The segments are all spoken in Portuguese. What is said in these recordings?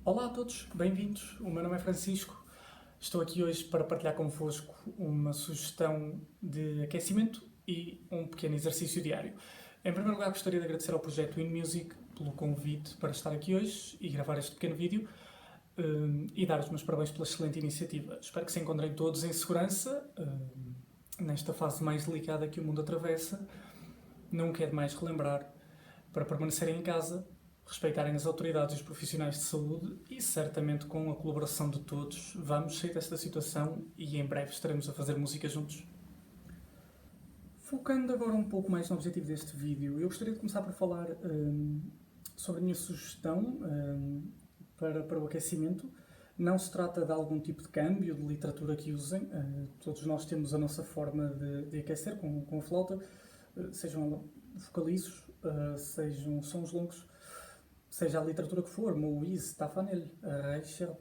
Olá a todos, bem-vindos. O meu nome é Francisco. Estou aqui hoje para partilhar convosco uma sugestão de aquecimento e um pequeno exercício diário. Em primeiro lugar, gostaria de agradecer ao projeto InMusic pelo convite para estar aqui hoje e gravar este pequeno vídeo e dar os meus parabéns pela excelente iniciativa. Espero que se encontrem todos em segurança nesta fase mais delicada que o mundo atravessa. Nunca é demais relembrar para permanecerem em casa, respeitarem as autoridades e os profissionais de saúde e certamente com a colaboração de todos vamos sair desta situação e em breve estaremos a fazer música juntos. Focando agora um pouco mais no objetivo deste vídeo, eu gostaria de começar por falar sobre a minha sugestão para o aquecimento. Não se trata de algum tipo de câmbio de literatura que usem, todos nós temos a nossa forma de aquecer com a flauta, sejam vocalizos, sejam sons longos, seja a literatura que for, Moïse, Tafanel, Reichert,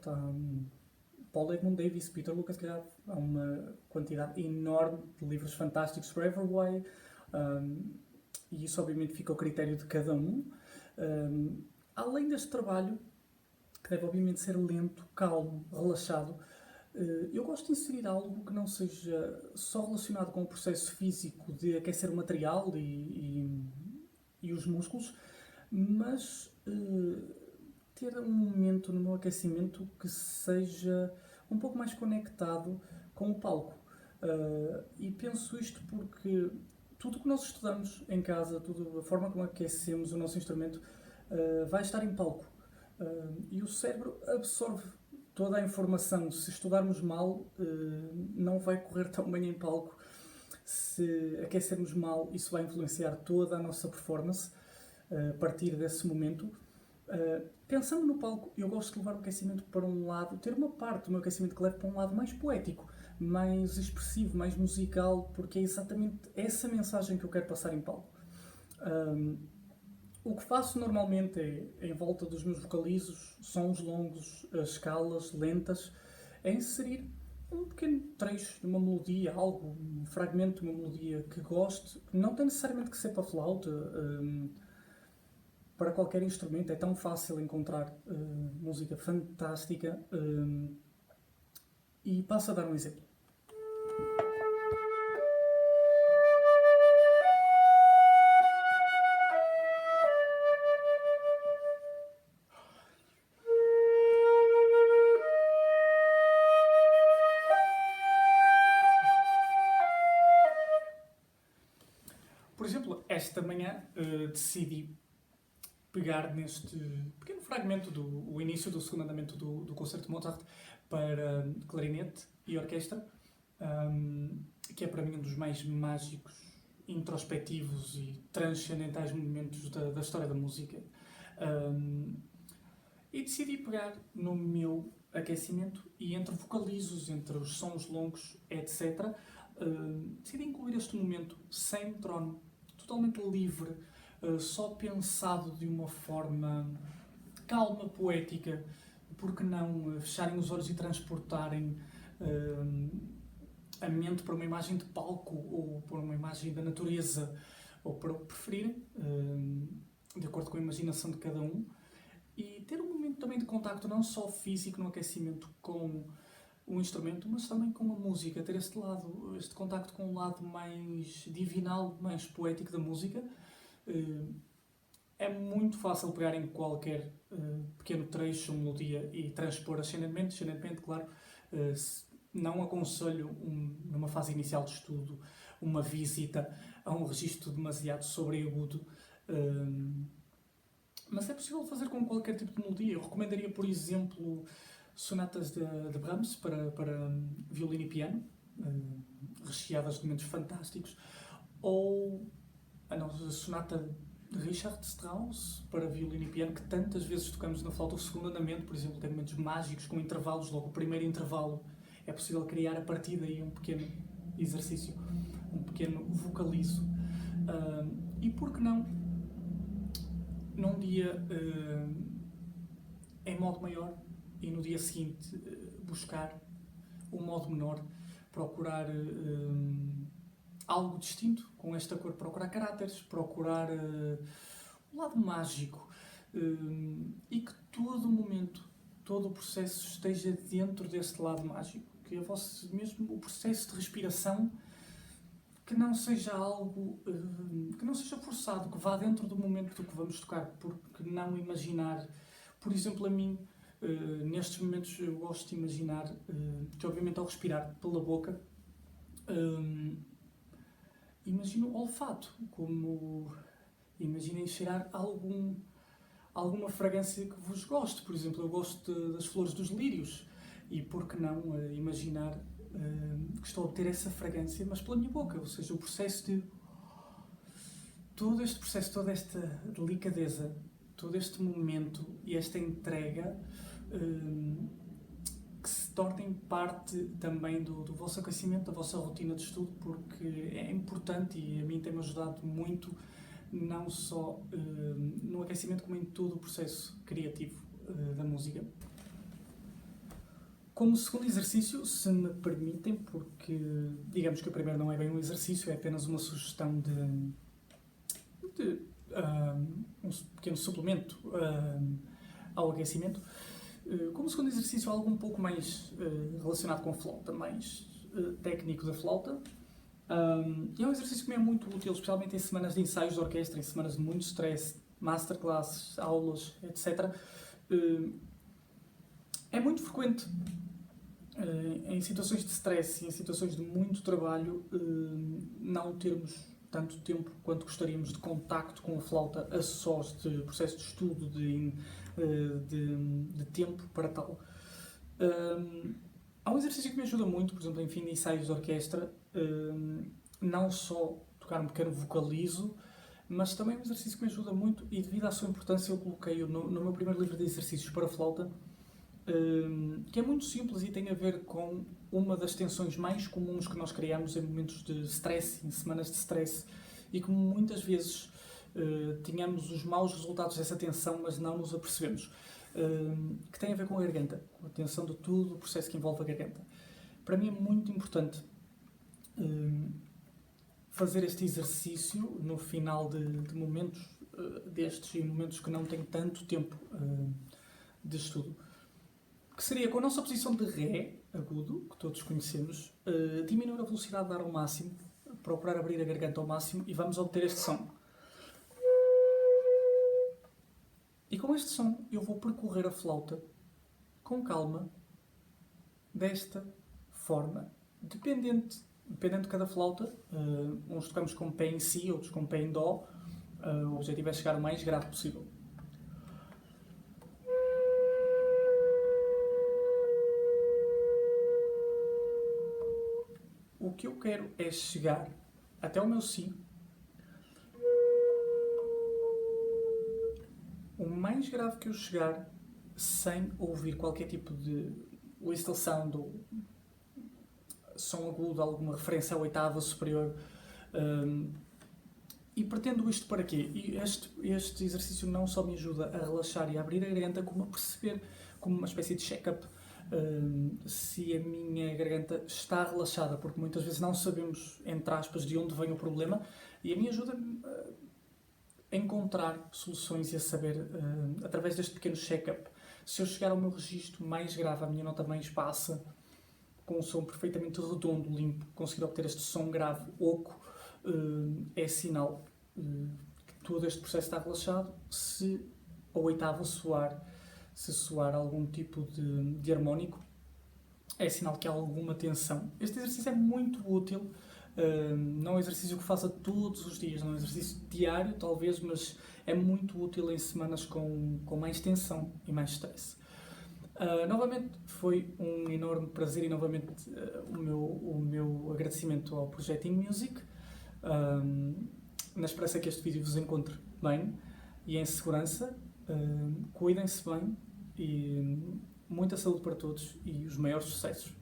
Paul Edmund Davis, Peter Lucas, há uma quantidade enorme de livros fantásticos, Forever Way, e isso obviamente fica ao critério de cada um. Além deste trabalho, que deve obviamente ser lento, calmo, relaxado, eu gosto de inserir algo que não seja só relacionado com o processo físico de aquecer o material e os músculos, mas ter um momento no meu aquecimento que seja um pouco mais conectado com o palco. E penso isto porque tudo o que nós estudamos em casa, a forma como aquecemos o nosso instrumento, vai estar em palco. E o cérebro absorve toda a informação. Se estudarmos mal, não vai correr tão bem em palco. Se aquecermos mal, isso vai influenciar toda a nossa performance a partir desse momento. Pensando no palco, eu gosto de levar o aquecimento para um lado, ter uma parte do meu aquecimento que leve para um lado mais poético, mais expressivo, mais musical, porque é exatamente essa mensagem que eu quero passar em palco. O que faço normalmente é, em volta dos meus vocalizos, sons longos, escalas lentas, é inserir um pequeno trecho de uma melodia, um fragmento de uma melodia que goste. Não tem necessariamente que ser para flauta, para qualquer instrumento. É tão fácil encontrar música fantástica. E passo a dar um exemplo. Por exemplo, esta manhã decidi pegar neste pequeno fragmento do início do segundo andamento do concerto de Mozart para clarinete e orquestra, que é para mim um dos mais mágicos, introspectivos e transcendentais momentos da história da música. E decidi pegar no meu aquecimento e entre vocalizos, entre os sons longos, etc., decidi incluir este momento sem trono, totalmente livre, só pensado de uma forma calma, poética. Porque não fecharem os olhos e transportarem a mente para uma imagem de palco ou para uma imagem da natureza, ou para o que preferirem, de acordo com a imaginação de cada um, e ter um momento também de contacto não só físico no aquecimento com o instrumento, mas também com a música, ter este contacto com o lado mais divinal, mais poético da música. É muito fácil pegar em qualquer pequeno trecho, melodia e transpor ascendentemente, claro. Não aconselho, numa fase inicial de estudo, uma visita a um registro demasiado sobreagudo, mas é possível fazer com qualquer tipo de melodia. Eu recomendaria, por exemplo, sonatas de Brahms para violino e piano, recheadas de momentos fantásticos, ou a nossa sonata de Richard Strauss para violino e piano, que tantas vezes tocamos na flauta. O segundo andamento, por exemplo, tem momentos mágicos com intervalos. Logo o primeiro intervalo é possível criar a partir daí um pequeno exercício, um pequeno vocalizo. E por que não, num dia em modo maior e no dia seguinte buscar o modo menor, procurar algo distinto com esta cor, procurar caráteres, procurar o lado mágico, e que todo momento, todo o processo esteja dentro deste lado mágico, que é mesmo o processo de respiração, que não seja algo, que não seja forçado, que vá dentro do momento do que vamos tocar, porque não imaginar, por exemplo, a mim, nestes momentos eu gosto de imaginar, que obviamente ao respirar pela boca, imagino o olfato, como imaginem cheirar alguma fragrância que vos goste. Por exemplo, eu gosto das flores dos lírios e por que não imaginar que estou a obter essa fragrância, mas pela minha boca, ou seja, o processo de todo este processo, toda esta delicadeza, todo este momento e esta entrega que se tornem parte também do vosso aquecimento, da vossa rotina de estudo, porque é importante e a mim tem-me ajudado muito, não só no aquecimento, como em todo o processo criativo da música. Como segundo exercício, se me permitem, porque digamos que o primeiro não é bem um exercício, é apenas uma sugestão de um pequeno suplemento ao aquecimento. Como segundo exercício, algo um pouco mais relacionado com a flauta, mais técnico da flauta. E é um exercício que me é muito útil, especialmente em semanas de ensaios de orquestra, em semanas de muito stress, masterclasses, aulas, etc. É muito frequente, em situações de stress e em situações de muito trabalho, não termos tanto tempo quanto gostaríamos de contacto com a flauta a sós, de processo de estudo, de tempo para tal. Há um exercício que me ajuda muito, por exemplo, em fim de ensaios de orquestra, não só tocar um pequeno vocalizo, mas também um exercício que me ajuda muito e devido à sua importância eu coloquei-o no meu primeiro livro de exercícios para flauta, que é muito simples e tem a ver com uma das tensões mais comuns que nós criamos em momentos de stress, em semanas de stress, e que muitas vezes tínhamos os maus resultados dessa tensão, mas não nos apercebemos, que tem a ver com a garganta, com a tensão de tudo o processo que envolve a garganta. Para mim é muito importante fazer este exercício no final de momentos destes e momentos que não tenho tanto tempo de estudo, que seria com a nossa posição de Ré agudo, que todos conhecemos, diminuir a velocidade de ar ao máximo, procurar abrir a garganta ao máximo e vamos obter este som. E com este som eu vou percorrer a flauta com calma, desta forma, dependente de cada flauta. Uns tocamos com pé em si, outros com pé em dó. O objetivo é chegar o mais grave possível. O que eu quero é chegar até o meu si o mais grave que eu chegar, sem ouvir qualquer tipo de whistle sound ou som agudo, alguma referência à oitava superior. E pretendo isto para quê? E este exercício não só me ajuda a relaxar e a abrir a garganta, como a perceber, como uma espécie de check-up, se a minha garganta está relaxada, porque muitas vezes não sabemos, entre aspas, de onde vem o problema, e a mim ajuda-me a encontrar soluções e a saber, através deste pequeno check-up, se eu chegar ao meu registro mais grave, a minha nota mais baixa, com um som perfeitamente redondo, limpo, conseguir obter este som grave, oco, é sinal que todo este processo está relaxado. Se a oitava soar, se soar algum tipo de harmónico, é sinal que há alguma tensão. Este exercício é muito útil, não é um exercício que faça todos os dias, não é um exercício diário talvez, mas é muito útil em semanas com mais tensão e mais stress. Novamente, foi um enorme prazer e novamente o meu agradecimento ao Projeto In Music, na esperança que este vídeo vos encontre bem e em segurança. Cuidem-se bem e muita saúde para todos e os maiores sucessos.